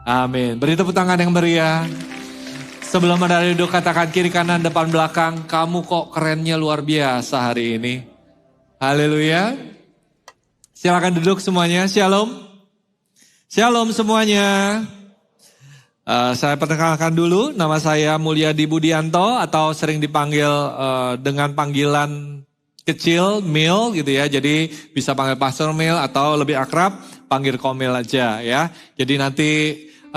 Amin. Beri tepuk tangan yang meriah. Sebelum Anda duduk, katakan kiri kanan depan belakang, kamu kok kerennya luar biasa hari ini. Haleluya. Silakan duduk semuanya. Shalom. Shalom semuanya. Saya perkenalkan dulu, nama saya Mulyadi Budianto atau sering dipanggil dengan panggilan kecil Mil gitu ya. Jadi bisa panggil Pastor Mil atau lebih akrab panggil Komil aja ya. Jadi nanti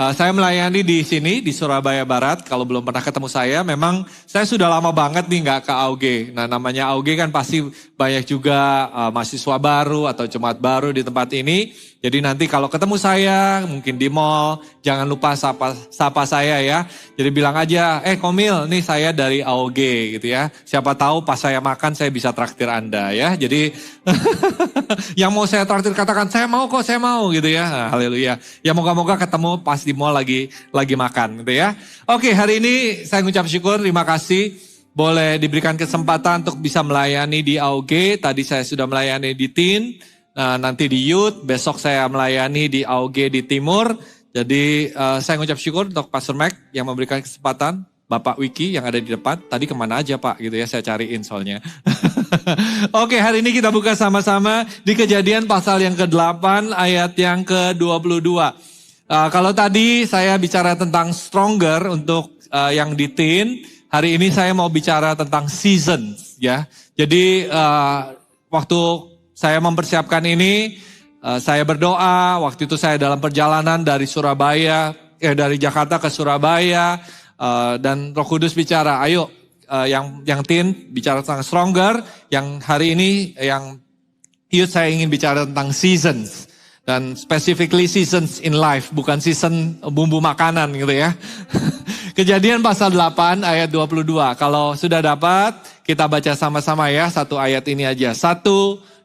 saya melayani di sini di Surabaya Barat. Kalau belum pernah ketemu saya, memang saya sudah lama banget nih nggak ke AUG. Nah namanya AUG kan pasti banyak juga mahasiswa baru atau jemaat baru di tempat ini. Jadi nanti kalau ketemu saya mungkin di mall, jangan lupa sapa saya ya. Jadi bilang aja, Komil, nih saya dari AUG gitu ya. Siapa tahu pas saya makan saya bisa traktir Anda ya. Jadi yang mau saya traktir katakan saya mau kok, saya mau gitu ya. Nah, haleluya. Ya moga-moga ketemu pas di mall lagi makan gitu ya. Oke, hari ini saya ngucap syukur, terima kasih. Boleh diberikan kesempatan untuk bisa melayani di AUG. Tadi saya sudah melayani di Teen. Nah, nanti di Youth, besok saya melayani di AUG di Timur. Jadi saya ngucap syukur untuk Pastor Mac yang memberikan kesempatan. Bapak Wiki yang ada di depan, tadi kemana aja Pak gitu ya, saya cariin soalnya. Oke, hari ini kita buka sama-sama di Kejadian pasal yang ke-8 ayat yang ke-22. Kalau tadi saya bicara tentang stronger untuk yang di Teen, hari ini saya mau bicara tentang seasons ya. Jadi waktu saya mempersiapkan ini, saya berdoa, waktu itu saya dalam perjalanan dari dari Jakarta ke Surabaya, dan Roh Kudus bicara, ayo yang Teen bicara tentang stronger, yang hari ini yang Youth saya ingin bicara tentang seasons. Dan specifically seasons in life, bukan season bumbu makanan gitu ya. Kejadian pasal 8 ayat 22, kalau sudah dapat kita baca sama-sama ya, satu ayat ini aja. 1,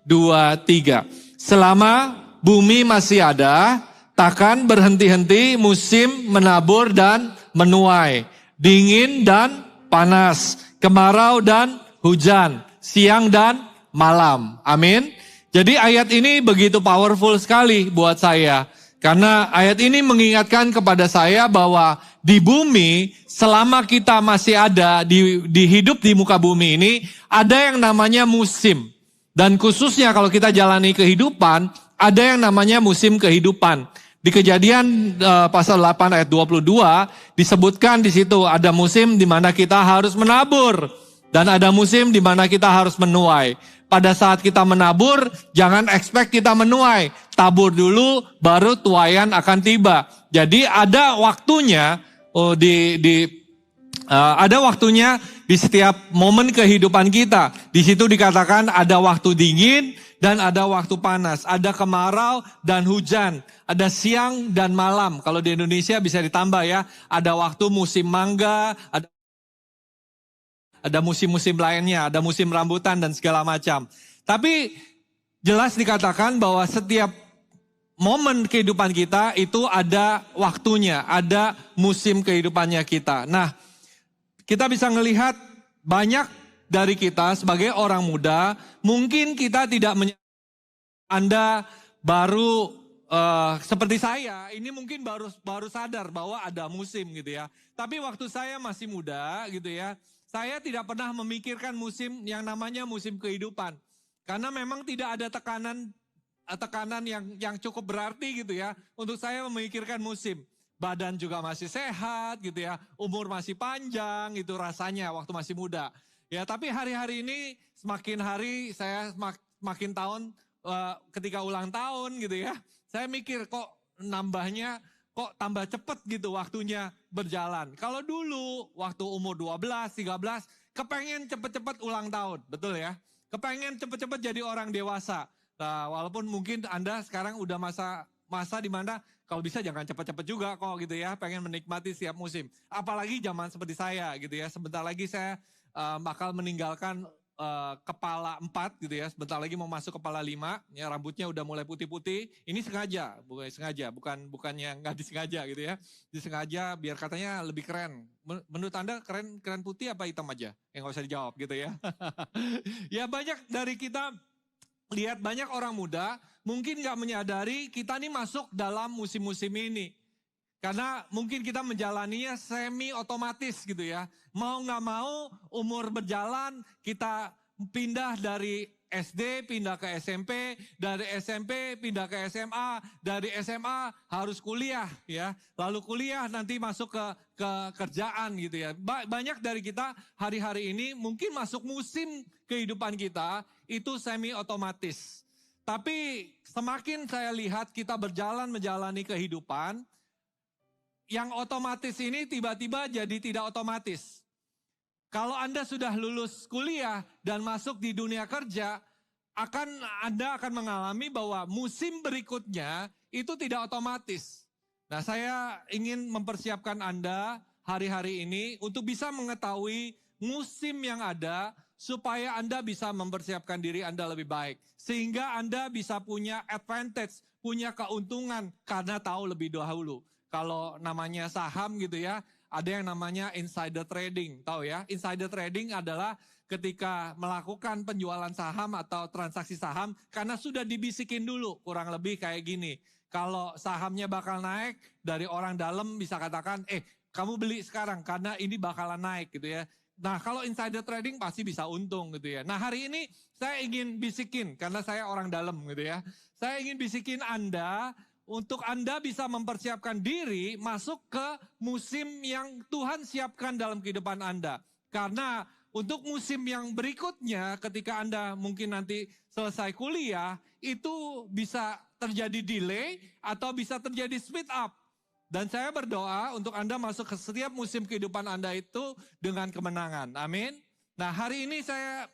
2, 3. Selama bumi masih ada, takkan berhenti-henti musim menabur dan menuai, dingin dan panas, kemarau dan hujan, siang dan malam. Amin. Jadi ayat ini begitu powerful sekali buat saya. Karena ayat ini mengingatkan kepada saya bahwa di bumi selama kita masih ada, di hidup di muka bumi ini, ada yang namanya musim. Dan khususnya kalau kita jalani kehidupan, ada yang namanya musim kehidupan. Di Kejadian pasal 8 ayat 22 disebutkan di situ ada musim di mana kita harus menabur dan ada musim di mana kita harus menuai. Pada saat kita menabur, jangan expect kita menuai. Tabur dulu, baru tuaian akan tiba. Jadi ada waktunya ada waktunya di setiap momen kehidupan kita. Di situ dikatakan ada waktu dingin dan ada waktu panas, ada kemarau dan hujan, ada siang dan malam. Kalau di Indonesia bisa ditambah ya, ada waktu musim mangga, ada musim-musim lainnya, ada musim rambutan dan segala macam. Tapi jelas dikatakan bahwa setiap momen kehidupan kita itu ada waktunya, ada musim kehidupannya kita. Nah, kita bisa melihat banyak dari kita sebagai orang muda, mungkin kita tidak Anda baru seperti saya, ini mungkin baru sadar bahwa ada musim gitu ya. Tapi waktu saya masih muda gitu ya, saya tidak pernah memikirkan musim yang namanya musim kehidupan. Karena memang tidak ada tekanan yang cukup berarti gitu ya, untuk saya memikirkan musim. Badan juga masih sehat gitu ya, umur masih panjang gitu rasanya waktu masih muda. Ya, tapi hari-hari ini semakin hari saya semakin tahun ketika ulang tahun gitu ya, saya mikir kok nambahnya kok tambah cepet gitu waktunya berjalan. Kalau dulu waktu umur 12, 13 kepengen cepet-cepet ulang tahun, betul ya? Kepengen cepet-cepet jadi orang dewasa. Nah, walaupun mungkin Anda sekarang udah masa di mana kalau bisa jangan cepet-cepet juga kok gitu ya, pengen menikmati setiap musim. Apalagi zaman seperti saya gitu ya, sebentar lagi saya bakal meninggalkan kepala 4 gitu ya, sebentar lagi mau masuk kepala 5, ya rambutnya udah mulai putih-putih. Ini sengaja, bukannya nggak disengaja gitu ya. Disengaja biar katanya lebih keren. Menurut Anda keren putih apa hitam aja? Yang nggak usah dijawab gitu ya. Ya banyak dari kita lihat banyak orang muda mungkin nggak menyadari kita nih masuk dalam musim-musim ini. Karena mungkin kita menjalaninya semi otomatis gitu ya. Mau nggak mau umur berjalan, kita pindah dari SD pindah ke SMP, dari SMP pindah ke SMA, dari SMA harus kuliah ya. Lalu kuliah nanti masuk ke kerjaan gitu ya. Banyak dari kita hari-hari ini mungkin masuk musim kehidupan kita itu semi otomatis. Tapi semakin saya lihat kita berjalan menjalani kehidupan, yang otomatis ini tiba-tiba jadi tidak otomatis. Kalau Anda sudah lulus kuliah dan masuk di dunia kerja, Anda akan mengalami bahwa musim berikutnya itu tidak otomatis. Nah, saya ingin mempersiapkan Anda hari-hari ini untuk bisa mengetahui musim yang ada supaya Anda bisa mempersiapkan diri Anda lebih baik. Sehingga Anda bisa punya advantage, punya keuntungan karena tahu lebih dahulu. Kalau namanya saham gitu ya, ada yang namanya insider trading, tahu ya? Insider trading adalah ketika melakukan penjualan saham atau transaksi saham karena sudah dibisikin dulu, kurang lebih kayak gini. Kalau sahamnya bakal naik, dari orang dalam bisa katakan, kamu beli sekarang karena ini bakalan naik gitu ya. Nah, kalau insider trading pasti bisa untung gitu ya. Nah, hari ini saya ingin bisikin karena saya orang dalam gitu ya. Saya ingin bisikin Anda untuk Anda bisa mempersiapkan diri masuk ke musim yang Tuhan siapkan dalam kehidupan Anda. Karena untuk musim yang berikutnya ketika Anda mungkin nanti selesai kuliah, itu bisa terjadi delay atau bisa terjadi speed up. Dan saya berdoa untuk Anda masuk ke setiap musim kehidupan Anda itu dengan kemenangan. Amin. Nah, hari ini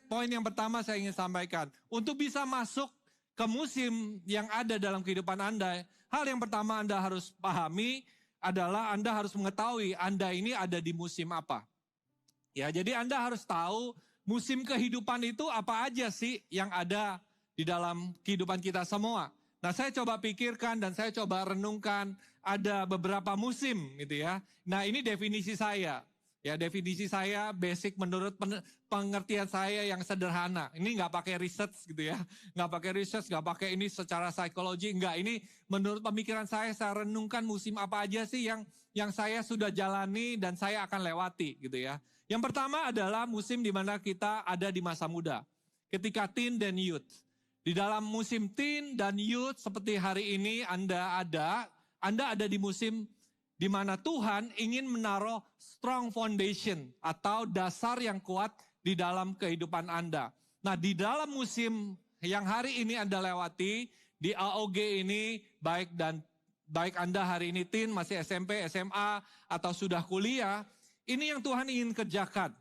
poin yang pertama saya ingin sampaikan. Untuk bisa masuk ke musim yang ada dalam kehidupan Anda, hal yang pertama Anda harus pahami adalah Anda harus mengetahui Anda ini ada di musim apa. Ya, jadi Anda harus tahu musim kehidupan itu apa aja sih yang ada di dalam kehidupan kita semua. Nah, saya coba pikirkan dan saya coba renungkan ada beberapa musim gitu ya. Nah, ini definisi saya. Ya, definisi saya basic menurut pengertian saya yang sederhana. Ini nggak pakai research gitu ya. Nggak pakai research, nggak pakai ini secara psikologi. Nggak, ini menurut pemikiran saya renungkan musim apa aja sih yang saya sudah jalani dan saya akan lewati gitu ya. Yang pertama adalah musim di mana kita ada di masa muda. Ketika teen dan youth. Di dalam musim teen dan youth seperti hari ini Anda ada di musim di mana Tuhan ingin menaruh strong foundation atau dasar yang kuat di dalam kehidupan Anda. Nah, di dalam musim yang hari ini Anda lewati, di AOG ini, baik Anda hari ini teen, masih SMP, SMA, atau sudah kuliah, ini yang Tuhan ingin kerjakan.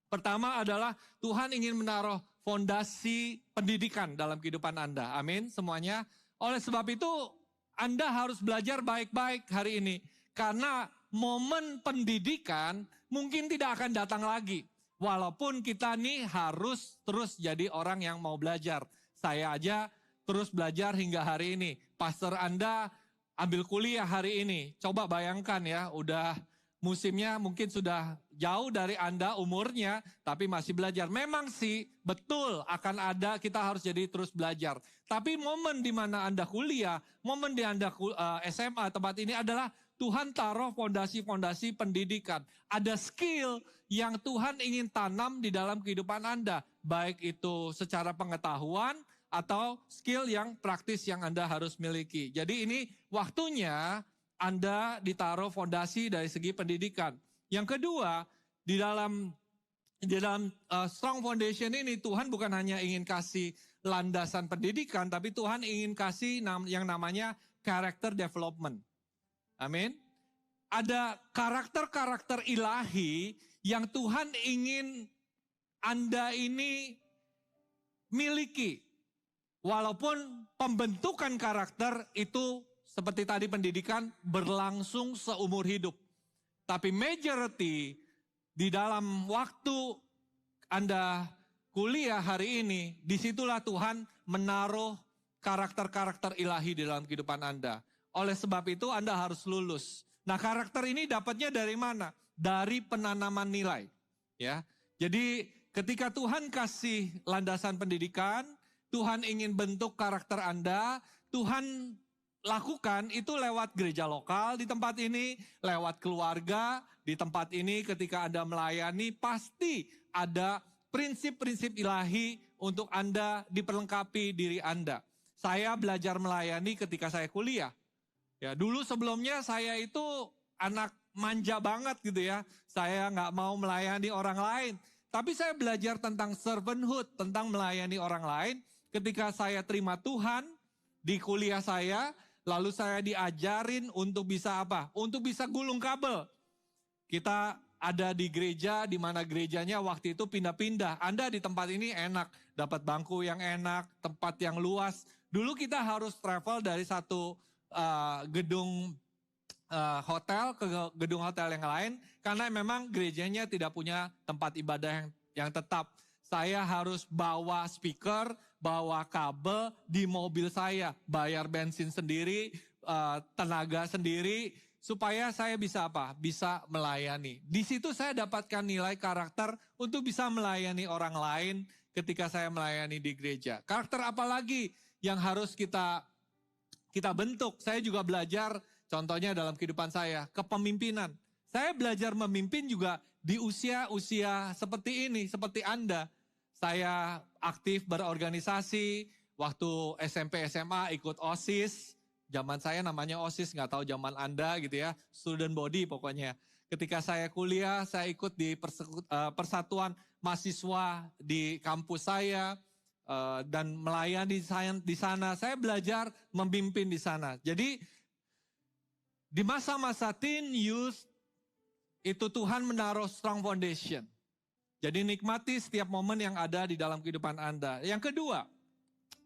Pertama adalah Tuhan ingin menaruh fondasi pendidikan dalam kehidupan Anda. Amin, semuanya. Oleh sebab itu, Anda harus belajar baik-baik hari ini. Karena momen pendidikan mungkin tidak akan datang lagi. Walaupun kita nih harus terus jadi orang yang mau belajar. Saya aja terus belajar hingga hari ini. Pastor Anda ambil kuliah hari ini. Coba bayangkan ya, udah musimnya mungkin sudah jauh dari Anda umurnya, tapi masih belajar. Memang sih betul akan ada, kita harus jadi terus belajar. Tapi momen di mana Anda kuliah, momen di Anda SMA, tempat ini adalah Tuhan taruh fondasi-fondasi pendidikan. Ada skill yang Tuhan ingin tanam di dalam kehidupan Anda. Baik itu secara pengetahuan atau skill yang praktis yang Anda harus miliki. Jadi ini waktunya Anda ditaruh fondasi dari segi pendidikan. Yang kedua, di dalam strong foundation ini Tuhan bukan hanya ingin kasih landasan pendidikan, tapi Tuhan ingin kasih yang namanya character development. Amin. Ada karakter-karakter ilahi yang Tuhan ingin Anda ini miliki. Walaupun pembentukan karakter itu seperti tadi pendidikan berlangsung seumur hidup. Tapi majority di dalam waktu Anda kuliah hari ini, disitulah Tuhan menaruh karakter-karakter ilahi di dalam kehidupan Anda. Oleh sebab itu Anda harus lulus. Nah, karakter ini dapatnya dari mana? Dari penanaman nilai. Ya, jadi ketika Tuhan kasih landasan pendidikan, Tuhan ingin bentuk karakter Anda, Tuhan lakukan itu lewat gereja lokal di tempat ini, lewat keluarga di tempat ini. Ketika Anda melayani, pasti ada prinsip-prinsip ilahi untuk Anda diperlengkapi diri Anda. Saya belajar melayani ketika saya kuliah. Ya, dulu sebelumnya saya itu anak manja banget gitu ya. Saya nggak mau melayani orang lain. Tapi saya belajar tentang servanthood, tentang melayani orang lain. Ketika saya terima Tuhan di kuliah saya, lalu saya diajarin untuk bisa apa? Untuk bisa gulung kabel. Kita ada di gereja, di mana gerejanya waktu itu pindah-pindah. Anda di tempat ini enak, dapat bangku yang enak, tempat yang luas. Dulu kita harus travel dari satu gedung hotel ke gedung hotel yang lain, karena memang gerejanya tidak punya tempat ibadah yang tetap. Saya harus bawa speaker, bawa kabel di mobil saya, bayar bensin sendiri, tenaga sendiri, supaya saya bisa apa? Bisa melayani. Di situ saya dapatkan nilai karakter untuk bisa melayani orang lain ketika saya melayani di gereja. Karakter apa lagi yang harus kita bentuk? Saya juga belajar, contohnya dalam kehidupan saya, kepemimpinan. Saya belajar memimpin juga di usia-usia seperti ini, seperti Anda. Saya aktif berorganisasi, waktu SMP, SMA ikut OSIS. Zaman saya namanya OSIS, nggak tahu zaman Anda gitu ya, student body pokoknya. Ketika saya kuliah, saya ikut di persatuan mahasiswa di kampus saya, dan melayani di sana. Saya belajar memimpin di sana. Jadi di masa-masa teen youth, itu Tuhan menaruh strong foundation. Jadi nikmati setiap momen yang ada di dalam kehidupan Anda. Yang kedua,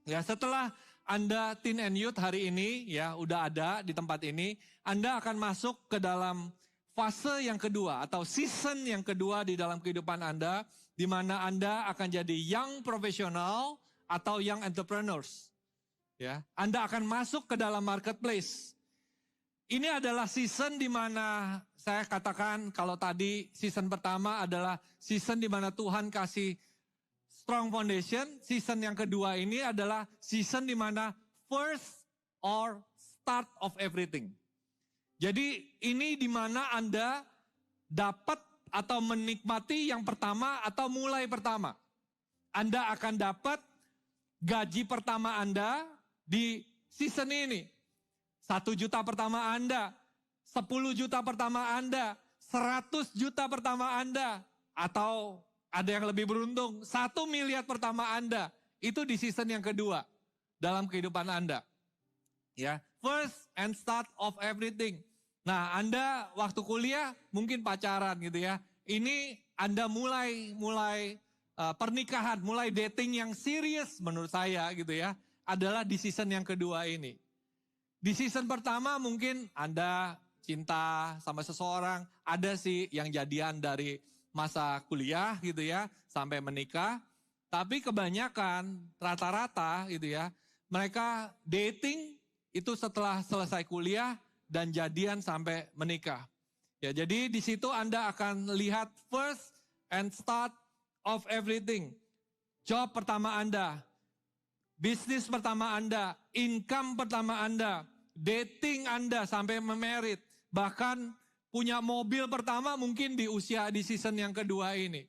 ya setelah Anda teen and youth hari ini, ya udah ada di tempat ini, Anda akan masuk ke dalam fase yang kedua atau season yang kedua di dalam kehidupan Anda, di mana Anda akan jadi young professional atau young entrepreneurs. Ya, Anda akan masuk ke dalam marketplace. Ini adalah season di mana saya katakan, kalau tadi season pertama adalah season di mana Tuhan kasih strong foundation. Season yang kedua ini adalah season di mana first or start of everything. Jadi ini di mana Anda dapat atau menikmati yang pertama atau mulai pertama. Anda akan dapat gaji pertama Anda di season ini. 1 juta pertama Anda, 10 juta pertama Anda, 100 juta pertama Anda, atau ada yang lebih beruntung, 1 miliar pertama Anda. Itu di season yang kedua dalam kehidupan Anda. Ya, first and start of everything. Nah, Anda waktu kuliah mungkin pacaran gitu ya. Ini Anda mulai pernikahan, mulai dating yang serius menurut saya gitu ya. Adalah di season yang kedua ini. Di season pertama mungkin Anda cinta sama seseorang, ada sih yang jadian dari masa kuliah gitu ya, sampai menikah. Tapi kebanyakan, rata-rata gitu ya, mereka dating itu setelah selesai kuliah dan jadian sampai menikah. Ya, jadi di situ Anda akan lihat first and start of everything. Job pertama Anda, bisnis pertama Anda, income pertama Anda, dating Anda sampai memerit, bahkan punya mobil pertama mungkin di season yang kedua ini.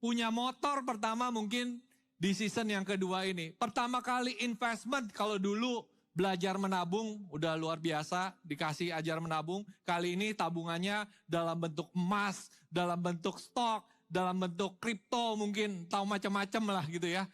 Punya motor pertama mungkin di season yang kedua ini. Pertama kali investment, kalau dulu belajar menabung udah luar biasa, dikasih ajar menabung. Kali ini tabungannya dalam bentuk emas, dalam bentuk stok, dalam bentuk kripto mungkin, tahu macam-macam lah gitu ya,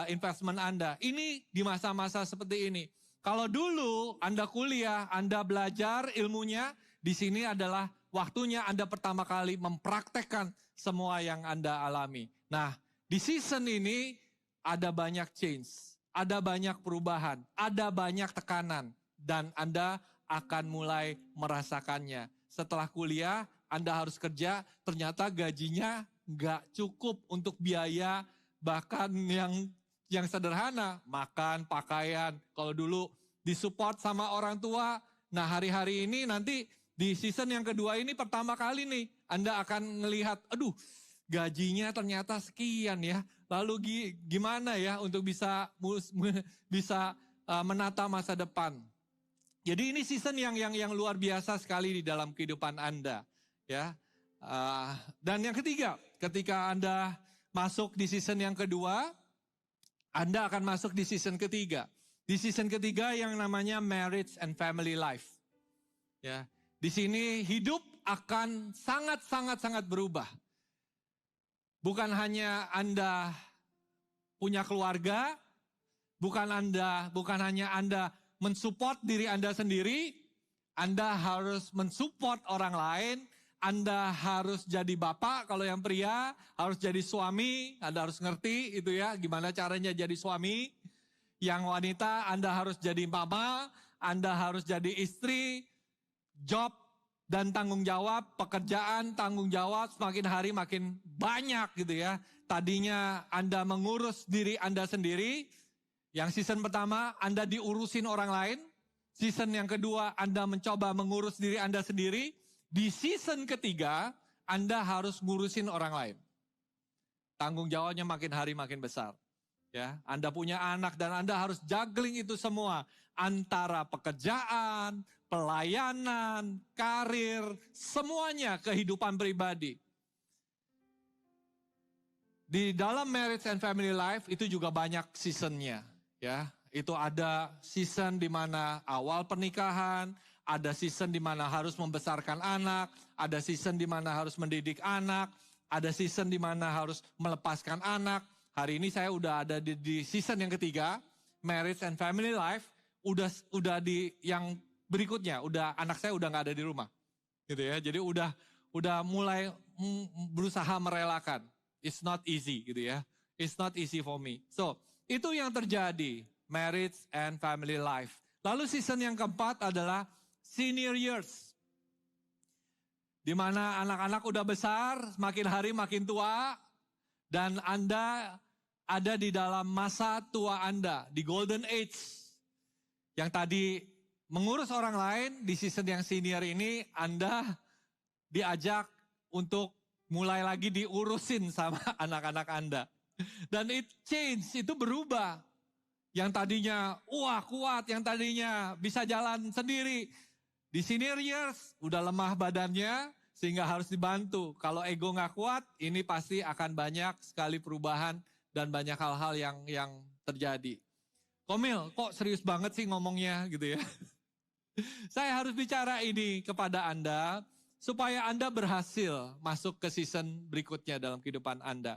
investment Anda. Ini di masa-masa seperti ini. Kalau dulu Anda kuliah, Anda belajar ilmunya, di sini adalah waktunya Anda pertama kali mempraktekkan semua yang Anda alami. Nah, di season ini ada banyak change, ada banyak perubahan, ada banyak tekanan, dan Anda akan mulai merasakannya. Setelah kuliah, Anda harus kerja, ternyata gajinya nggak cukup untuk biaya, bahkan yang sederhana, makan, pakaian. Kalau dulu disupport sama orang tua, nah hari-hari ini nanti di season yang kedua ini pertama kali nih, Anda akan melihat, aduh gajinya ternyata sekian ya. Lalu gimana ya untuk bisa menata masa depan. Jadi ini season yang luar biasa sekali di dalam kehidupan Anda, ya. Dan yang ketiga, ketika Anda masuk di season yang kedua, Anda akan masuk di season ketiga. Di season ketiga yang namanya marriage and family life. Ya, di sini hidup akan sangat berubah. Bukan hanya Anda punya keluarga, bukan hanya Anda mensupport diri Anda sendiri, Anda harus mensupport orang lain, Anda harus jadi bapak kalau yang pria, harus jadi suami, Anda harus ngerti itu ya, gimana caranya jadi suami. Yang wanita, Anda harus jadi mama, Anda harus jadi istri, job dan tanggung jawab, pekerjaan, tanggung jawab semakin hari makin banyak gitu ya. Tadinya Anda mengurus diri Anda sendiri, yang season pertama Anda diurusin orang lain, season yang kedua Anda mencoba mengurus diri Anda sendiri, di season ketiga Anda harus ngurusin orang lain. Tanggung jawabnya makin hari makin besar. Ya, Anda punya anak dan Anda harus juggling itu semua antara pekerjaan, pelayanan, karir, semuanya kehidupan pribadi. Di dalam marriage and family life itu juga banyak seasonnya, ya. Itu ada season di mana awal pernikahan, ada season di mana harus membesarkan anak, ada season di mana harus mendidik anak, ada season di mana harus melepaskan anak. Hari ini saya udah ada di season yang ketiga, marriage and family life, udah di yang berikutnya, anak saya udah nggak ada di rumah, gitu ya. Jadi udah mulai berusaha merelakan. It's not easy, gitu ya. It's not easy for me. So itu yang terjadi, marriage and family life. Lalu season yang keempat adalah senior years, di mana anak-anak udah besar, makin hari makin tua. Dan Anda ada di dalam masa tua Anda, di golden age. Yang tadi mengurus orang lain, di season yang senior ini Anda diajak untuk mulai lagi diurusin sama anak-anak Anda. Dan itu berubah. Yang tadinya kuat, yang tadinya bisa jalan sendiri. Di senior years udah lemah badannya, sehingga harus dibantu. Kalau ego gak kuat, ini pasti akan banyak sekali perubahan dan banyak hal-hal yang terjadi. Komil, kok serius banget sih ngomongnya gitu ya. Saya harus bicara ini kepada Anda, supaya Anda berhasil masuk ke season berikutnya dalam kehidupan Anda.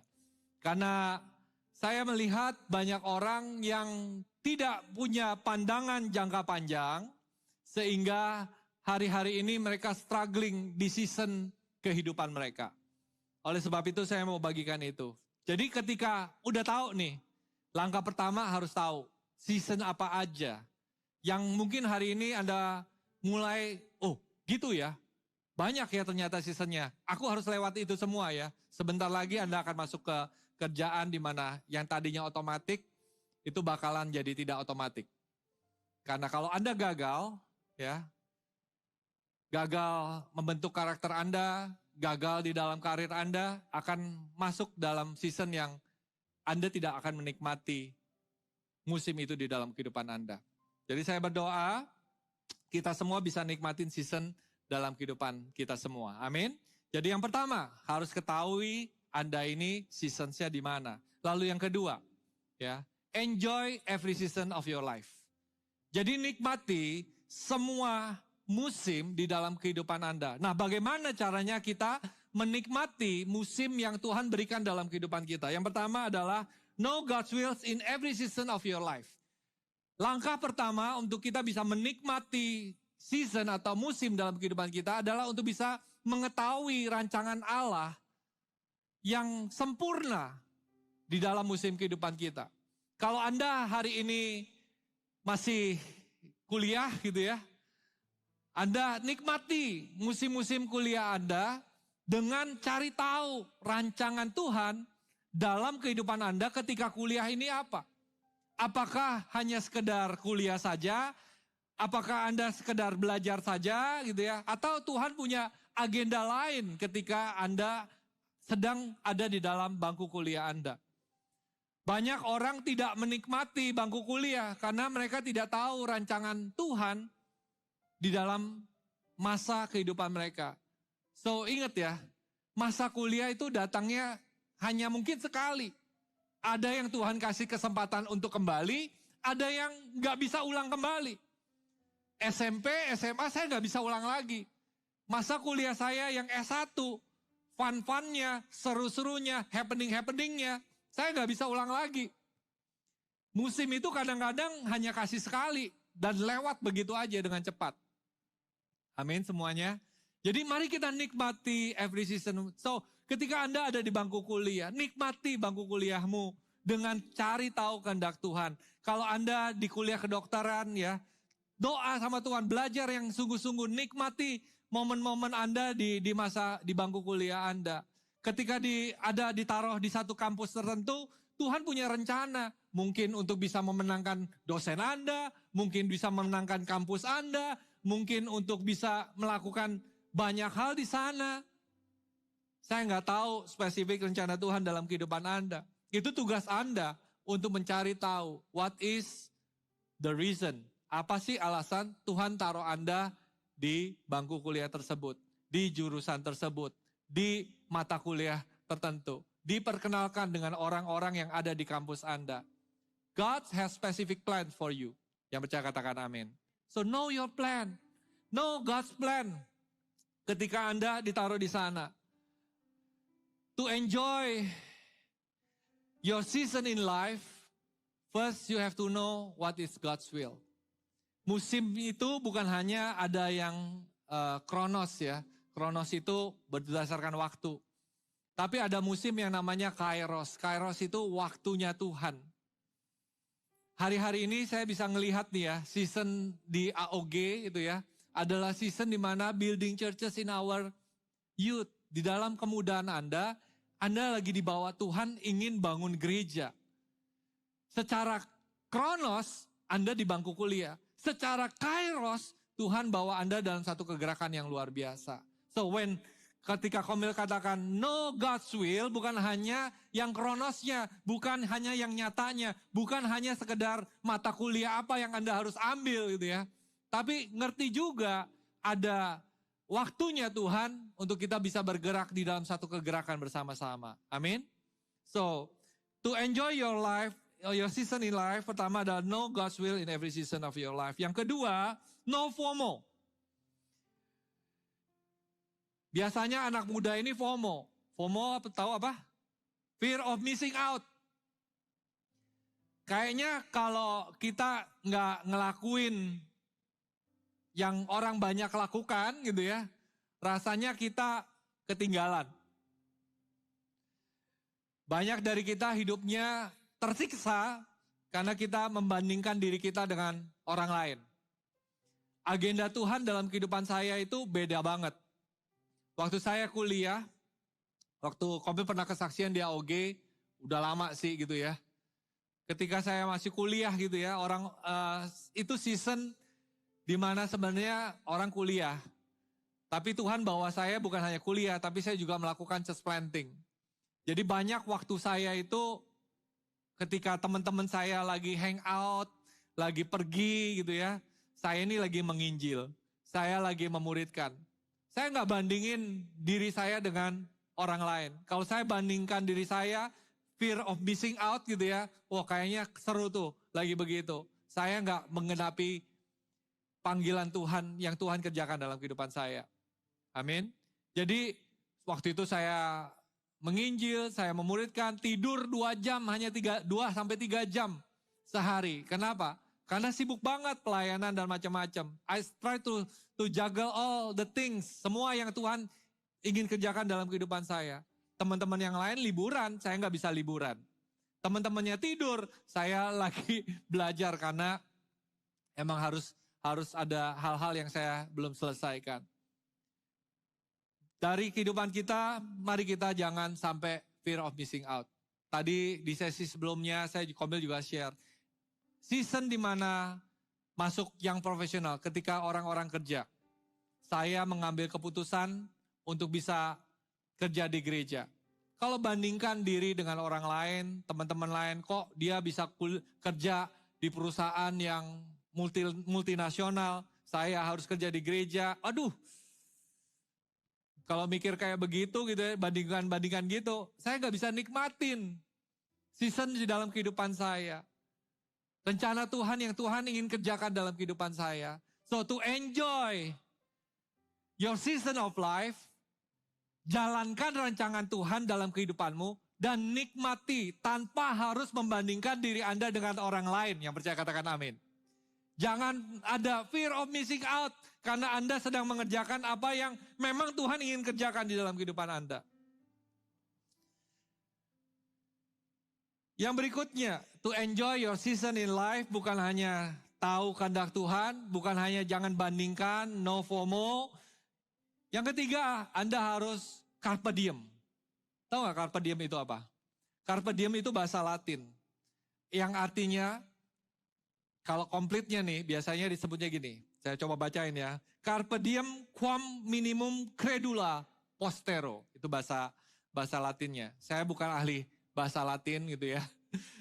Karena saya melihat banyak orang yang tidak punya pandangan jangka panjang, sehingga hari-hari ini mereka struggling di season kehidupan mereka. Oleh sebab itu saya mau bagikan itu. Jadi ketika udah tahu nih, langkah pertama harus tahu season apa aja. Yang mungkin hari ini Anda mulai, gitu ya, banyak ya ternyata seasonnya. Aku harus lewati itu semua ya. Sebentar lagi Anda akan masuk ke kerjaan di mana yang tadinya otomatis, itu bakalan jadi tidak otomatis. Karena kalau Anda gagal, ya, gagal membentuk karakter Anda, gagal di dalam karir Anda, akan masuk dalam season yang Anda tidak akan menikmati musim itu di dalam kehidupan Anda. Jadi saya berdoa, kita semua bisa nikmatin season dalam kehidupan kita semua. Amin. Jadi yang pertama, harus ketahui Anda ini seasonsnya di mana. Lalu yang kedua, ya, enjoy every season of your life. Jadi nikmati semua musim di dalam kehidupan Anda. Nah, bagaimana caranya kita menikmati musim yang Tuhan berikan dalam kehidupan kita? Yang pertama adalah know God's wills in every season of your life. Langkah pertama untuk kita bisa menikmati season atau musim dalam kehidupan kita adalah untuk bisa mengetahui rancangan Allah yang sempurna di dalam musim kehidupan kita. Kalau Anda hari ini masih kuliah gitu ya, Anda nikmati musim-musim kuliah Anda dengan cari tahu rancangan Tuhan dalam kehidupan Anda ketika kuliah ini apa. Apakah hanya sekedar kuliah saja? Apakah Anda sekedar belajar saja gitu ya? Atau Tuhan punya agenda lain ketika Anda sedang ada di dalam bangku kuliah Anda? Banyak orang tidak menikmati bangku kuliah karena mereka tidak tahu rancangan Tuhan di dalam masa kehidupan mereka. So ingat ya, masa kuliah itu datangnya hanya mungkin sekali. Ada yang Tuhan kasih kesempatan untuk kembali, ada yang gak bisa ulang kembali. SMP, SMA saya gak bisa ulang lagi. Masa kuliah saya yang S1, fun-funnya, seru-serunya, happening-happeningnya, saya gak bisa ulang lagi. Musim itu kadang-kadang hanya kasih sekali dan lewat begitu aja dengan cepat. Amin semuanya. Jadi mari kita nikmati every season. So ketika Anda ada di bangku kuliah, nikmati bangku kuliahmu dengan cari tahu kehendak Tuhan. Kalau Anda di kuliah kedokteran ya, doa sama Tuhan, belajar yang sungguh-sungguh, nikmati momen-momen Anda di masa di bangku kuliah Anda. Ketika ditaruh di satu kampus tertentu, Tuhan punya rencana. Mungkin untuk bisa memenangkan dosen Anda, mungkin bisa memenangkan kampus Anda, mungkin untuk bisa melakukan banyak hal di sana. Saya nggak tahu spesifik rencana Tuhan dalam kehidupan Anda. Itu tugas Anda untuk mencari tahu what is the reason. Apa sih alasan Tuhan taruh Anda di bangku kuliah tersebut, di jurusan tersebut, di mata kuliah tertentu. Diperkenalkan dengan orang-orang yang ada di kampus Anda. God has specific plan for you. Yang percaya katakan amin. So know your plan. Know God's plan. Ketika Anda ditaruh di sana. To enjoy your season in life, first you have to know what is God's will. Musim itu bukan hanya ada yang kronos ya. Kronos itu berdasarkan waktu. Tapi ada musim yang namanya kairos. Kairos itu waktunya Tuhan. Hari-hari ini saya bisa ngelihat nih ya, season di AOG itu ya, adalah season di mana building churches in our youth. Di dalam kemudaan Anda lagi dibawa Tuhan ingin bangun gereja. Secara kronos, Anda di bangku kuliah. Secara kairos, Tuhan bawa Anda dalam satu kegerakan yang luar biasa. So ketika Komil katakan no God's will, bukan hanya yang kronosnya, bukan hanya yang nyatanya, bukan hanya sekedar mata kuliah apa yang Anda harus ambil gitu ya. Tapi ngerti juga ada waktunya Tuhan untuk kita bisa bergerak di dalam satu kegerakan bersama-sama. Amin. So, to enjoy your life, your season in life, pertama adalah know God's will in every season of your life. Yang kedua, no FOMO. Biasanya anak muda ini FOMO. FOMO tahu apa? Fear of missing out. Kayaknya kalau kita nggak ngelakuin yang orang banyak lakukan gitu ya, rasanya kita ketinggalan. Banyak dari kita hidupnya tersiksa karena kita membandingkan diri kita dengan orang lain. Agenda Tuhan dalam kehidupan saya itu beda banget. Waktu saya kuliah, waktu Komil pernah kesaksian di AOG, udah lama sih gitu ya. Ketika saya masih kuliah gitu ya, itu season di mana sebenarnya orang kuliah. Tapi Tuhan bawa saya bukan hanya kuliah, tapi saya juga melakukan church planting. Jadi banyak waktu saya itu ketika teman-teman saya lagi hang out, lagi pergi gitu ya, saya ini lagi menginjil, saya lagi memuridkan. Saya nggak bandingin diri saya dengan orang lain. Kalau saya bandingkan diri saya, fear of missing out gitu ya. Wah kayaknya seru tuh, lagi begitu. Saya nggak menggenapi panggilan Tuhan yang Tuhan kerjakan dalam kehidupan saya. Amin. Jadi waktu itu saya menginjil, saya memuridkan, tidur 2 jam, hanya 2-3 jam sehari. Kenapa? Karena sibuk banget pelayanan dan macam-macam. I try to juggle all the things. Semua yang Tuhan ingin kerjakan dalam kehidupan saya. Teman-teman yang lain liburan, saya nggak bisa liburan. Teman-temannya tidur, saya lagi belajar karena emang harus ada hal-hal yang saya belum selesaikan. Dari kehidupan kita, mari kita jangan sampai fear of missing out. Tadi di sesi sebelumnya saya Komil juga share. Season di mana masuk yang profesional ketika orang-orang kerja. Saya mengambil keputusan untuk bisa kerja di gereja. Kalau bandingkan diri dengan orang lain, teman-teman lain, kok dia bisa kerja di perusahaan yang multinasional, saya harus kerja di gereja. Aduh, kalau mikir kayak begitu gitu ya, bandingan gitu, saya nggak bisa nikmatin season di dalam kehidupan saya. Rencana Tuhan yang Tuhan ingin kerjakan dalam kehidupan saya. So to enjoy your season of life, jalankan rancangan Tuhan dalam kehidupanmu dan nikmati tanpa harus membandingkan diri Anda dengan orang lain. Yang percaya katakan amin. Jangan ada fear of missing out karena Anda sedang mengerjakan apa yang memang Tuhan ingin kerjakan di dalam kehidupan Anda. Yang berikutnya, to enjoy your season in life bukan hanya tahu kehendak Tuhan, bukan hanya jangan bandingkan, no FOMO. Yang ketiga, Anda harus carpe diem. Tahu gak carpe diem itu apa? Carpe diem itu bahasa Latin. Yang artinya, kalau komplitnya nih, biasanya disebutnya gini. Saya coba bacain ya. Carpe diem quam minimum credula postero. Itu bahasa Latinnya. Saya bukan ahli bahasa Latin gitu ya.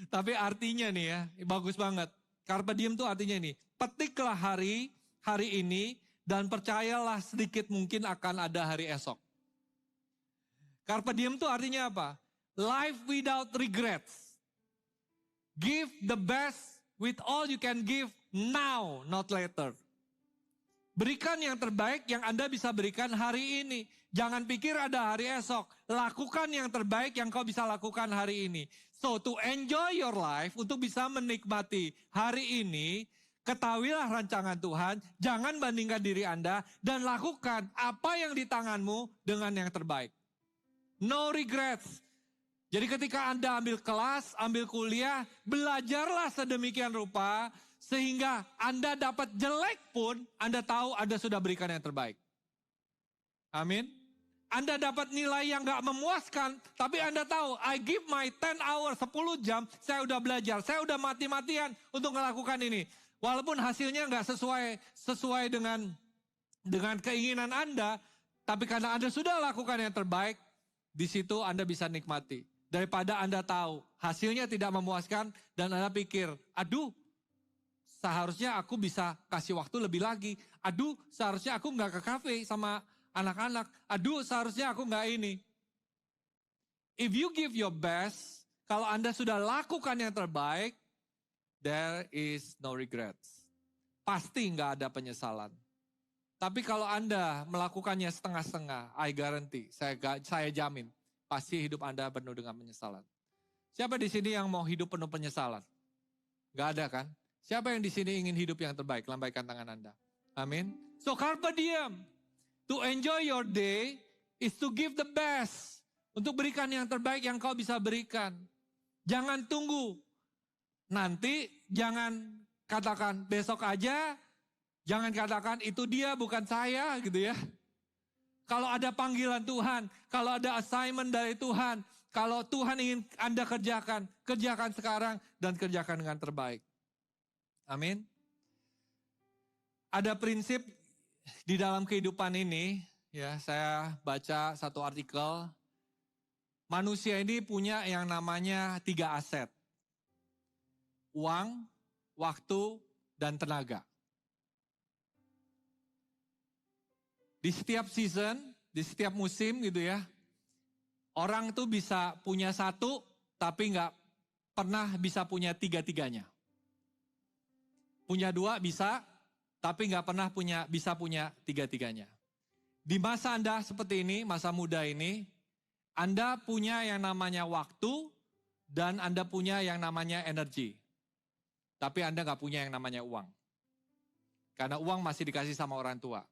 Tapi artinya nih ya, bagus banget. Carpe diem itu artinya ini. Petiklah hari ini dan percayalah sedikit mungkin akan ada hari esok. Carpe diem itu artinya apa? Life without regrets. Give the best with all you can give now, not later. Berikan yang terbaik yang Anda bisa berikan hari ini. Jangan pikir ada hari esok. Lakukan yang terbaik yang kau bisa lakukan hari ini. So to enjoy your life, untuk bisa menikmati hari ini, ketahuilah rancangan Tuhan, jangan bandingkan diri Anda, dan lakukan apa yang di tanganmu dengan yang terbaik. No regrets. Jadi ketika Anda ambil kelas, ambil kuliah, belajarlah sedemikian rupa, sehingga Anda dapat jelek pun, Anda tahu Anda sudah berikan yang terbaik. Amin. Anda dapat nilai yang gak memuaskan, tapi Anda tahu, I give my 10 hours, 10 jam, saya udah belajar, saya udah mati-matian untuk melakukan ini. Walaupun hasilnya gak sesuai dengan keinginan Anda, tapi karena Anda sudah lakukan yang terbaik, di situ Anda bisa nikmati. Daripada Anda tahu hasilnya tidak memuaskan dan Anda pikir, aduh seharusnya aku bisa kasih waktu lebih lagi. Aduh seharusnya aku gak ke kafe sama anak-anak. Aduh seharusnya aku gak ini. If you give your best, kalau Anda sudah lakukan yang terbaik, there is no regrets. Pasti gak ada penyesalan. Tapi kalau Anda melakukannya setengah-setengah, I guarantee, saya jamin, pasti hidup Anda penuh dengan penyesalan. Siapa di sini yang mau hidup penuh penyesalan? Gak ada kan? Siapa yang di sini ingin hidup yang terbaik? Lambaikan tangan Anda. Amin. So carpe diem. To enjoy your day is to give the best. Untuk berikan yang terbaik yang kau bisa berikan. Jangan tunggu. Nanti jangan katakan besok aja. Jangan katakan itu dia bukan saya gitu ya. Kalau ada panggilan Tuhan, kalau ada assignment dari Tuhan, kalau Tuhan ingin Anda kerjakan sekarang dan kerjakan dengan terbaik. Amin. Ada prinsip di dalam kehidupan ini, ya saya baca satu artikel, manusia ini punya yang namanya 3 aset. Uang, waktu, dan tenaga. Di setiap season, di setiap musim gitu ya, orang tuh bisa punya 1, tapi gak pernah bisa punya 3-tiganya. Punya 2 bisa, tapi gak pernah bisa punya 3-tiganya. Di masa Anda seperti ini, masa muda ini, Anda punya yang namanya waktu, dan Anda punya yang namanya energi. Tapi Anda gak punya yang namanya uang. Karena uang masih dikasih sama orang tua.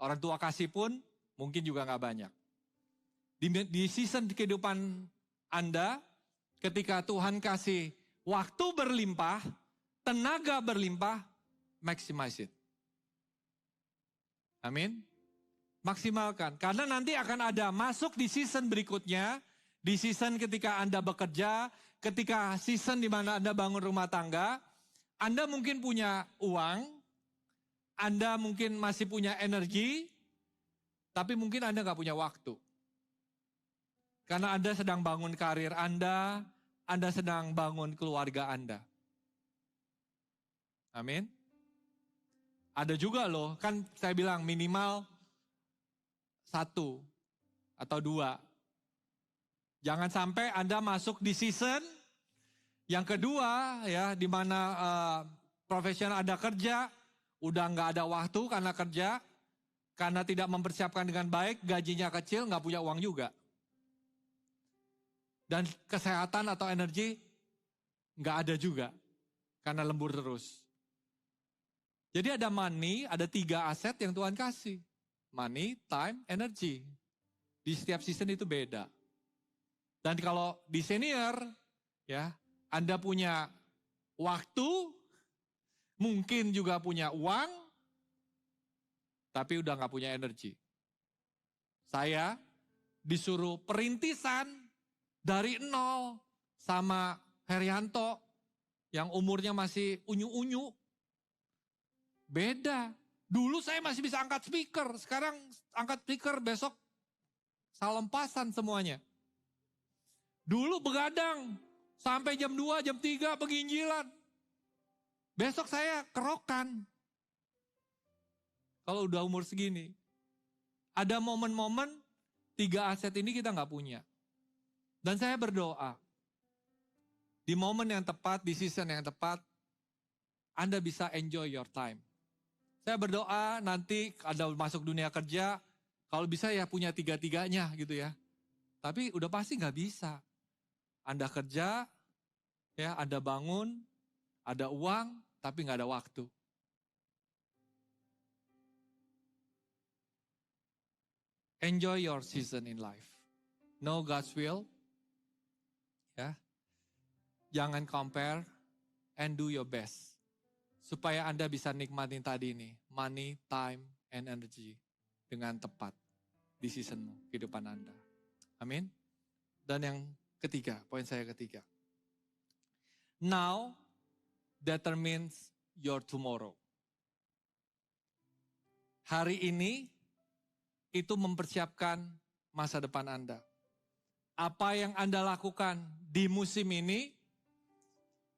Orang tua kasih pun mungkin juga gak banyak. Di season kehidupan Anda, ketika Tuhan kasih waktu berlimpah, tenaga berlimpah, maximize it. Amin. Maksimalkan. Karena nanti akan ada masuk di season berikutnya, di season ketika Anda bekerja, ketika season di mana Anda bangun rumah tangga, Anda mungkin punya uang, Anda mungkin masih punya energi, tapi mungkin Anda gak punya waktu. Karena Anda sedang bangun karir Anda sedang bangun keluarga Anda. Amin. Ada juga loh, kan saya bilang minimal 1 atau 2. Jangan sampai Anda masuk di season yang kedua ya, di mana profesional Anda kerja, udah nggak ada waktu karena kerja, karena tidak mempersiapkan dengan baik, gajinya kecil, nggak punya uang juga. Dan kesehatan atau energi nggak ada juga, karena lembur terus. Jadi ada money, ada 3 aset yang Tuhan kasih. Money, time, energy. Di setiap season itu beda. Dan kalau di senior, ya, Anda punya waktu, mungkin juga punya uang, tapi udah gak punya energi. Saya disuruh perintisan dari 0 sama Herianto, yang umurnya masih unyu-unyu. Beda. Dulu saya masih bisa angkat speaker. Sekarang angkat speaker, besok salampasan semuanya. Dulu begadang. Sampai jam 2, jam 3 penginjilan. Besok saya kerokan. Kalau udah umur segini. Ada momen-momen 3 aset ini kita gak punya. Dan saya berdoa. Di momen yang tepat, di season yang tepat, Anda bisa enjoy your time. Saya berdoa nanti Anda masuk dunia kerja, kalau bisa ya punya 3-3-nya gitu ya. Tapi udah pasti gak bisa. Anda kerja, ya Anda bangun, ada uang, tapi gak ada waktu. Enjoy your season in life. Know God's will. Ya. Jangan compare and do your best. Supaya Anda bisa nikmatin tadi nih, money, time, and energy dengan tepat di seasonmu, kehidupan Anda. Amin. Dan yang ketiga, poin saya ketiga. Now determines your tomorrow. Hari ini itu mempersiapkan masa depan Anda. Apa yang Anda lakukan di musim ini,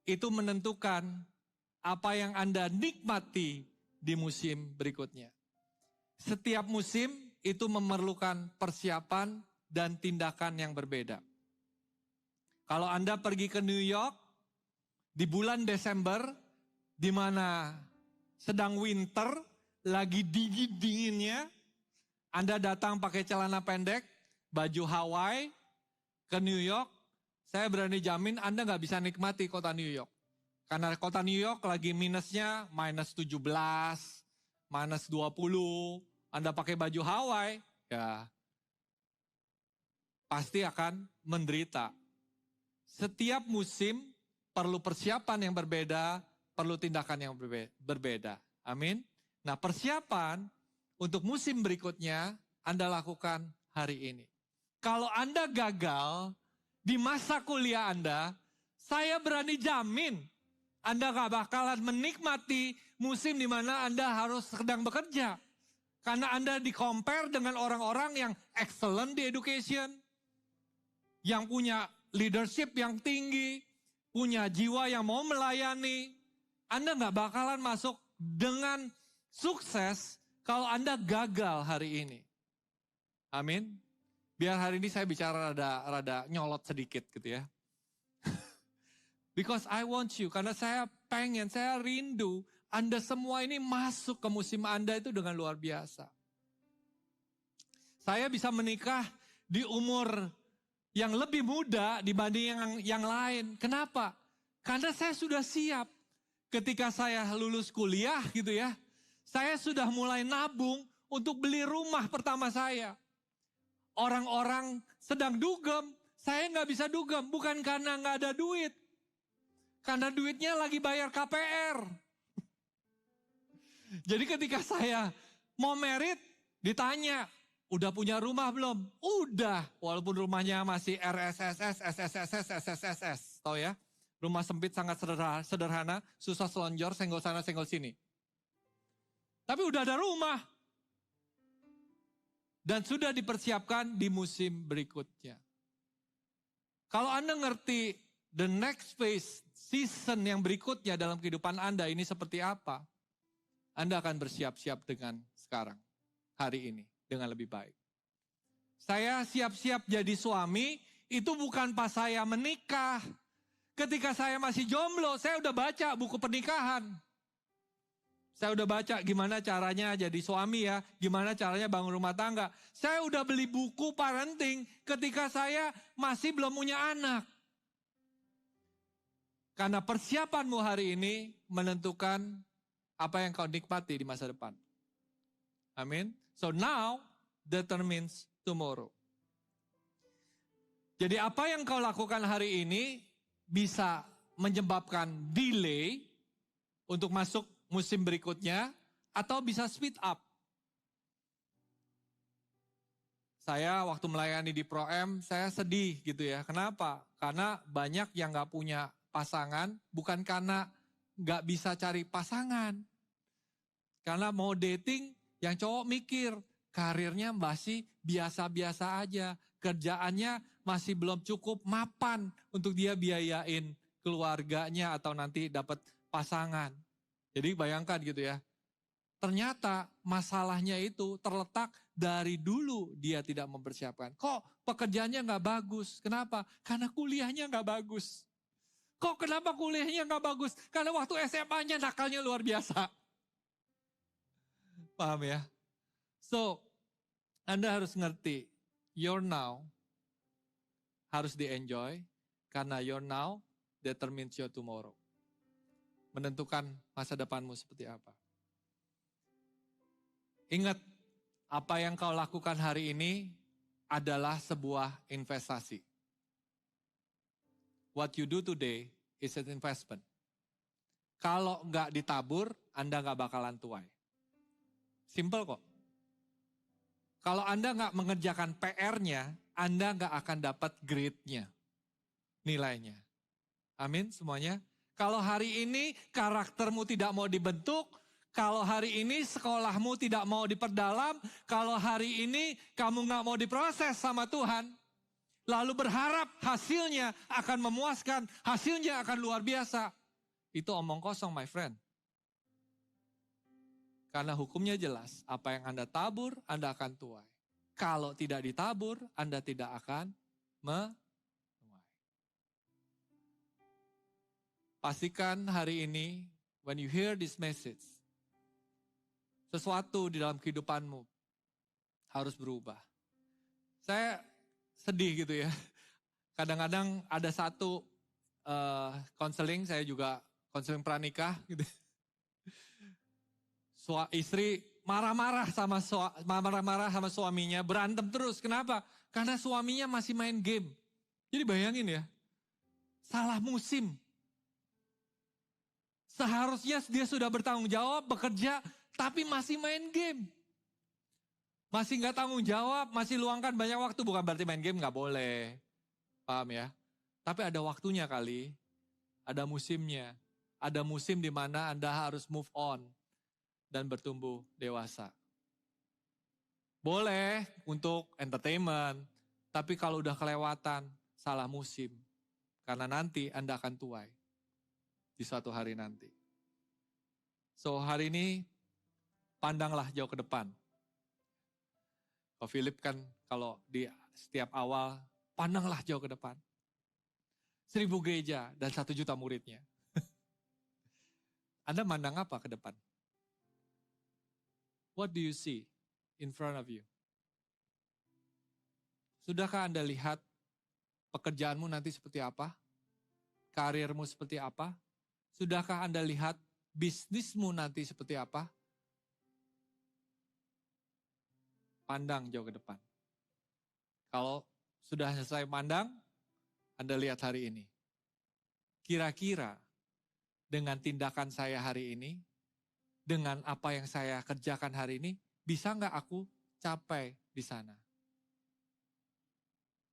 itu menentukan apa yang Anda nikmati di musim berikutnya. Setiap musim itu memerlukan persiapan dan tindakan yang berbeda. Kalau Anda pergi ke New York di bulan Desember, di mana sedang winter, lagi dingin-dinginnya, Anda datang pakai celana pendek, baju Hawaii ke New York, saya berani jamin Anda gak bisa nikmati kota New York. Karena kota New York lagi minusnya minus 17, minus 20. Anda pakai baju Hawaii, ya pasti akan menderita. Setiap musim perlu persiapan yang berbeda, perlu tindakan yang berbeda. Amin. Nah, persiapan untuk musim berikutnya Anda lakukan hari ini. Kalau Anda gagal di masa kuliah Anda, saya berani jamin Anda gak bakalan menikmati musim di mana Anda harus sedang bekerja. Karena Anda di-compare dengan orang-orang yang excellent di education, yang punya leadership yang tinggi, punya jiwa yang mau melayani. Anda gak bakalan masuk dengan sukses kalau Anda gagal hari ini. Amin. Biar hari ini saya bicara rada nyolot sedikit gitu ya. Because I want you, karena saya pengen, saya rindu Anda semua ini masuk ke musim Anda itu dengan luar biasa. Saya bisa menikah di umur yang lebih muda dibanding yang lain. Kenapa? Karena saya sudah siap. Ketika saya lulus kuliah gitu ya, saya sudah mulai nabung untuk beli rumah pertama saya. Orang-orang sedang dugem, saya nggak bisa dugem, bukan karena nggak ada duit. Karena duitnya lagi bayar KPR. Jadi ketika saya mau merit, ditanya, udah punya rumah belum? Udah, walaupun rumahnya masih RSSS, SSSS, SSSS. Tahu ya? Rumah sempit sangat sederhana, susah selonjor, senggol sana, senggol sini. Tapi udah ada rumah. Dan sudah dipersiapkan di musim berikutnya. Kalau Anda ngerti the next phase, season yang berikutnya dalam kehidupan Anda ini seperti apa? Anda akan bersiap-siap dengan sekarang, hari ini, dengan lebih baik. Saya siap-siap jadi suami, itu bukan pas saya menikah. Ketika saya masih jomblo, saya udah baca buku pernikahan. Saya udah baca gimana caranya jadi suami ya, gimana caranya bangun rumah tangga. Saya udah beli buku parenting ketika saya masih belum punya anak. Karena persiapanmu hari ini menentukan apa yang kau nikmati di masa depan. Amin. So now determines tomorrow. Jadi apa yang kau lakukan hari ini bisa menyebabkan delay untuk masuk musim berikutnya, atau bisa speed up. Saya waktu melayani di Pro-M, saya sedih gitu ya. Kenapa? Karena banyak yang gak punya pasangan, bukan karena gak bisa cari pasangan. Karena mau dating, yang cowok mikir, karirnya masih biasa-biasa aja. Kerjaannya masih belum cukup mapan untuk dia biayain keluarganya atau nanti dapat pasangan. Jadi bayangkan gitu ya, ternyata masalahnya itu terletak dari dulu dia tidak mempersiapkan. Kok pekerjaannya gak bagus? Kenapa? Karena kuliahnya gak bagus. Kok kenapa kuliahnya gak bagus? Karena waktu SMA-nya nakalnya luar biasa. Paham ya? So, Anda harus ngerti, your now harus di-enjoy, karena your now determines your tomorrow. Menentukan masa depanmu seperti apa. Ingat, apa yang kau lakukan hari ini adalah sebuah investasi. What you do today is an investment. Kalau nggak ditabur, Anda nggak bakalan tuai. Simple kok. Kalau Anda nggak mengerjakan PR-nya, Anda nggak akan dapat grade-nya, nilainya. Amin semuanya. Kalau hari ini karaktermu tidak mau dibentuk, kalau hari ini sekolahmu tidak mau diperdalam, kalau hari ini kamu gak mau diproses sama Tuhan, lalu berharap hasilnya akan memuaskan, hasilnya akan luar biasa. Itu omong kosong my friend. Karena hukumnya jelas, apa yang Anda tabur, Anda akan tuai. Kalau tidak ditabur, Anda tidak akan menuai. Pastikan hari ini, when you hear this message, sesuatu di dalam kehidupanmu harus berubah. Saya sedih gitu ya. Kadang-kadang ada satu konseling, saya juga konseling pranikah gitu. Istri marah-marah sama suaminya, berantem terus. Kenapa? Karena suaminya masih main game. Jadi bayangin ya, salah musim. Seharusnya dia sudah bertanggung jawab, bekerja, tapi masih main game. Masih gak tanggung jawab, masih luangkan banyak waktu. Bukan berarti main game gak boleh. Paham ya? Tapi ada waktunya kali, ada musimnya. Ada musim di mana Anda harus move on dan bertumbuh dewasa. Boleh untuk entertainment, tapi kalau udah kelewatan, salah musim. Karena nanti Anda akan tuai di suatu hari nanti. So hari ini pandanglah jauh ke depan. Kalau Philip kan kalau di setiap awal, pandanglah jauh ke depan. 1000 gereja dan 1 juta muridnya. Anda mandang apa ke depan? What do you see in front of you? Sudahkah Anda lihat pekerjaanmu nanti seperti apa? Karirmu seperti apa? Sudahkah Anda lihat bisnismu nanti seperti apa? Pandang jauh ke depan. Kalau sudah selesai pandang, Anda lihat hari ini. Kira-kira dengan tindakan saya hari ini, dengan apa yang saya kerjakan hari ini, bisa nggak aku capai di sana?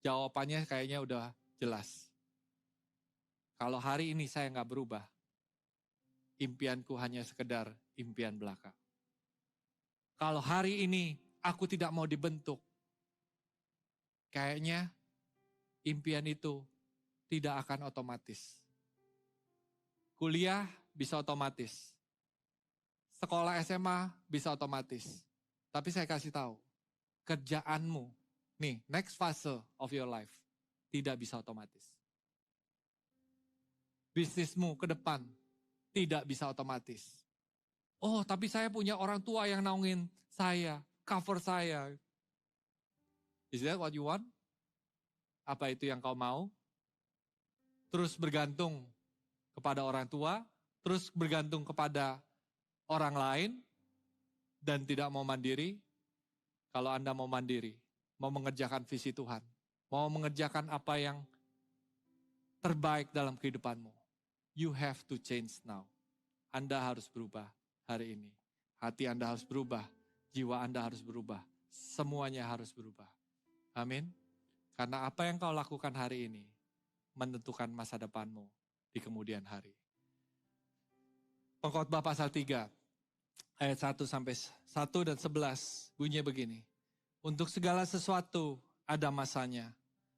Jawabannya kayaknya udah jelas. Kalau hari ini saya nggak berubah, impianku hanya sekedar impian belaka. Kalau hari ini aku tidak mau dibentuk, kayaknya impian itu tidak akan otomatis. Kuliah bisa otomatis. sekolah SMA bisa otomatis. Tapi saya kasih tahu, kerjaanmu, nih next fase of your life, tidak bisa otomatis. Bisnismu ke depan, tidak bisa otomatis. Oh, tapi saya punya orang tua yang naungin saya, cover saya. Is that what you want? Apa itu yang kau mau? Terus bergantung kepada orang tua, terus bergantung kepada orang lain, dan tidak mau mandiri. Kalau Anda mau mandiri, mau mengerjakan visi Tuhan, mau mengerjakan apa yang terbaik dalam kehidupanmu, you have to change now. Anda harus berubah hari ini. Hati Anda harus berubah, jiwa Anda harus berubah, semuanya harus berubah. Amin. Karena apa yang kau lakukan hari ini menentukan masa depanmu di kemudian hari. Pengkhotbah pasal 3 ayat 1 sampai 1 dan 11 bunyinya begini. Untuk segala sesuatu ada masanya.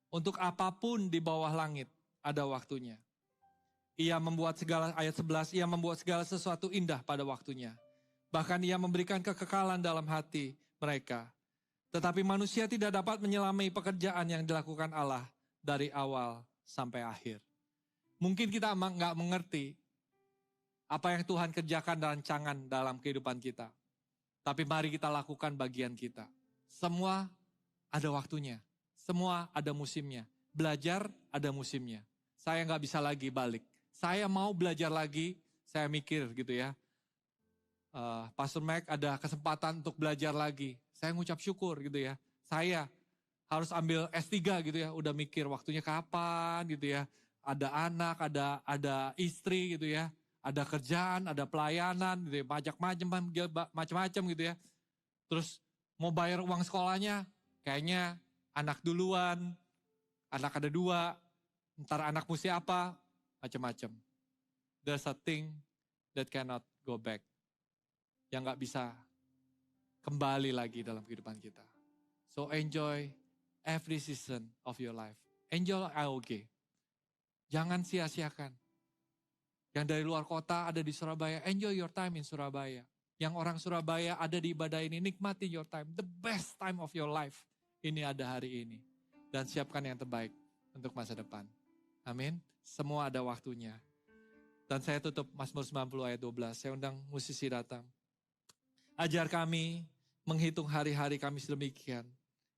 Untuk apapun di bawah langit ada waktunya. Ia membuat segala, ayat 11, ia membuat segala sesuatu indah pada waktunya. Bahkan ia memberikan kekekalan dalam hati mereka. Tetapi manusia tidak dapat menyelami pekerjaan yang dilakukan Allah dari awal sampai akhir. Mungkin kita nggak mengerti apa yang Tuhan kerjakan dan rancangan dalam kehidupan kita. Tapi mari kita lakukan bagian kita. Semua ada waktunya. Semua ada musimnya. Belajar ada musimnya. Saya nggak bisa lagi balik. Saya mau belajar lagi, saya mikir gitu ya. Pastor Mac ada kesempatan untuk belajar lagi. Saya ngucap syukur gitu ya. Saya harus ambil S3 gitu ya. Udah mikir waktunya kapan gitu ya. Ada anak, ada istri gitu ya. Ada kerjaan, ada pelayanan, gitu ya, macam-macam gitu ya. Terus mau bayar uang sekolahnya, kayaknya anak duluan, anak ada 2, ntar anak mesti apa, macam-macam. There's a thing that cannot go back, yang gak bisa kembali lagi dalam kehidupan kita. So enjoy every season of your life. Enjoy AOG. Jangan sia-siakan. Yang dari luar kota ada di Surabaya, enjoy your time in Surabaya. Yang orang Surabaya ada di ibadah ini, nikmati your time. The best time of your life. Ini ada hari ini. Dan siapkan yang terbaik untuk masa depan. Amin. Semua ada waktunya. Dan saya tutup Mazmur 90 ayat 12. Saya undang musisi datang. Ajar kami menghitung hari-hari kami sedemikian.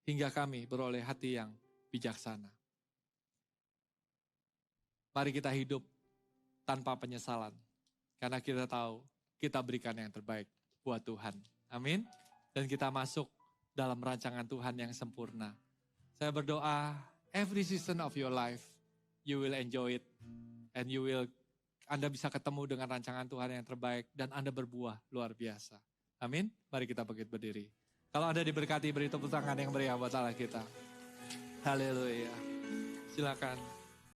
Hingga kami beroleh hati yang bijaksana. Mari kita hidup tanpa penyesalan. Karena kita tahu kita berikan yang terbaik buat Tuhan. Amin. Dan kita masuk dalam rancangan Tuhan yang sempurna. Saya berdoa, every season of your life, you will enjoy it. And Anda bisa ketemu dengan rancangan Tuhan yang terbaik. Dan Anda berbuah luar biasa. Amin. Mari kita bangkit berdiri. Kalau Anda diberkati, beri tepuk tangan yang meriah buat Allah kita. Haleluya. Silakan.